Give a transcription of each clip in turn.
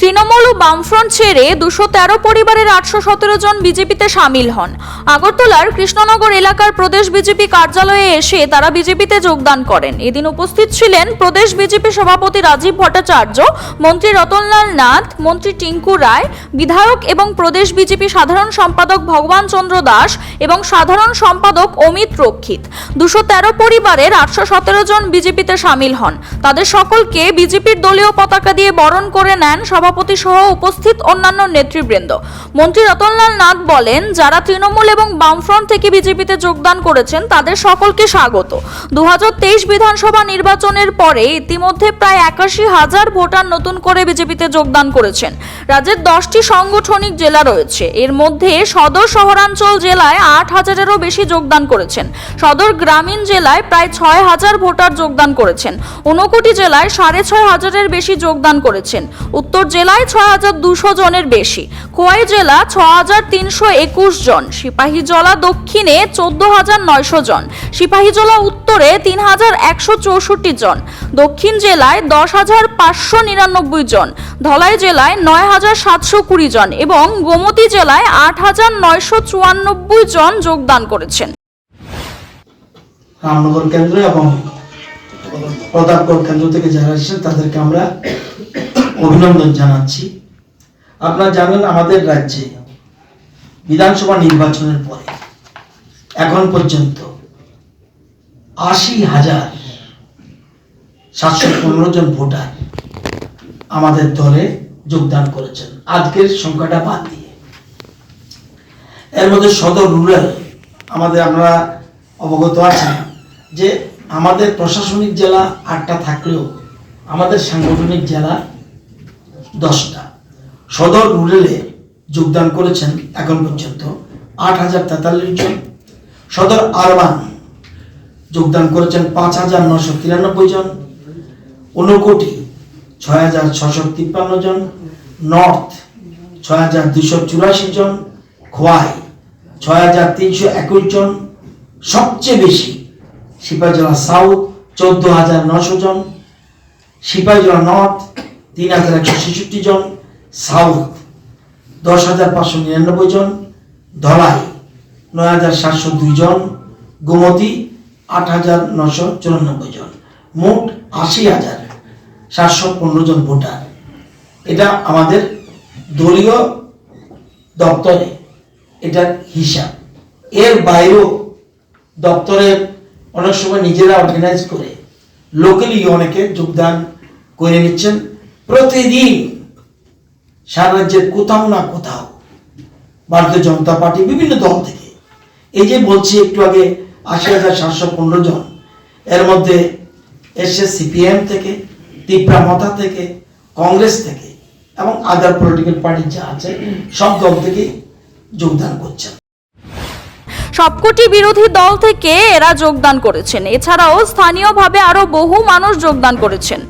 তৃণমূল ও বামফ্রন্ট ছেড়ে 213 পরিবারের 817 জন বিজেপিতে সামিল হন। আগরতলার কৃষ্ণনগর এলাকার প্রদেশ বিজেপি কার্যালয়ে এসে তারা বিজেপিতে যোগদান করেন। এদিন উপস্থিত ছিলেন প্রদেশ বিজেপি সভাপতি রাজীব ভট্টাচার্য, মন্ত্রী রতনলাল নাথ, মন্ত্রী টিঙ্কু রায়, বিধায়ক এবং প্রদেশ বিজেপি সাধারণ সম্পাদক ভগবান চন্দ্র দাস এবং সাধারণ সম্পাদক অমিত রক্ষিত। 213 পরিবারের 817 জন বিজেপিতে সামিল হন। তাদের সকলকে বিজেপির দলীয় পতাকা দিয়ে বরণ করে নেন সভাপতি সহ উপস্থিত অন্যান্য নেতৃবৃন্দ। মন্ত্রী রতনলাল নাথ বলেন, যারা তৃণমূল এবং বামফ্রন্ট থেকে বিজেপিতে যোগদান করেছেন তাদের সকলকে স্বাগত। 2023 বিধানসভা নির্বাচনের পরে ইতিমধ্যে প্রায় 81,000 ভোটার নতুন করে বিজেপিতে যোগদান করেছেন। রাজ্যের 10টি সাংগঠনিক জেলা রয়েছে, এর মধ্যে সদর শহরাঞ্চল জেলায় 8,000-এরও বেশি যোগদান করেছেন। সদর গ্রামীণ জেলায় প্রায় 6,000 ভোটার যোগদান করেছেন। ঊনকোটি জেলায় 6,500-এর বেশি যোগদান করেছেন। উত্তর জেলায় 6,200 জনের বেশি। খোয়াই জেলা 6,321 জন। সিপাহীজলা দক্ষিণে 14,900 জন। সিপাহীজলা উত্তরে 3,164 জন। দক্ষিণ জেলায় 10,599 জন। ধলাই জেলায় 9,720 জন এবং গোমতী জেলায় 8,994 জন যোগদান করেছেন। রামনগর কেন্দ্র এবং প্রতাপগড় কেন্দ্র থেকে যারা এসেছেন তাদেরকে আমরা অভিনন্দন জানাচ্ছি। আপনারা জানেন, আমাদের রাজ্যে বিধানসভা নির্বাচনের পরে এখন পর্যন্ত 80,715 জন ভোটার আমাদের দলে যোগদান করেছেন, আজকের সংখ্যাটা বাদ দিয়ে। এর মধ্যে সদর রুরাল আমরা অবগত আছি যে আমাদের প্রশাসনিক জেলা 8টা থাকলেও আমাদের সাংগঠনিক জেলা 10টা। সদর রুরালে যোগদান করেছেন এখন পর্যন্ত 8,043 জন। সদর আরবান যোগদান করেছেন 5,993 জন। ঊনকোটি 6,653 জন। নর্থ 6,284 জন। খোয়াই 6,321 জন। সবচেয়ে বেশি সিপাহীজলা সাউথ 14,900 জন। সিপাহীজলা নর্থ 3,166 জন। সাউথ 10,599 জন। ধলাই 9,702 জন। গোমতী 8,994 জন। মোট 80,715 জন ভোটার। এটা আমাদের দলীয় দপ্তরে এটার হিসাব। এর বাইরেও দপ্তরে অনেক সময় নিজেরা অর্গানাইজ করে লোকালি অনেকে যোগদান করে নিচ্ছেন। প্রতিদিন সারা রাজ্যের কোথাও না কোথাও ভারতীয় জনতা পার্টি বিভিন্ন দল থেকে, এই যে বলছি একটু আগে 80,715 জন, এর মধ্যে এসে সিপিএম থেকে, তীব্রামতা থেকে, কংগ্রেস থেকে এবং আদার পলিটিক্যাল পার্টি যা আছে সব দল থেকে যোগদান করছেন। সবকটি বিরোধী দল থেকে এরা যোগদান করেছেন। এছাড়াও স্থানীয়ভাবে আরো বহু মানুষ যোগদান করেছেন।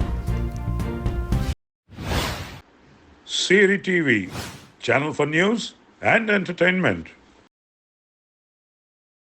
CRI TV, channel for news and entertainment.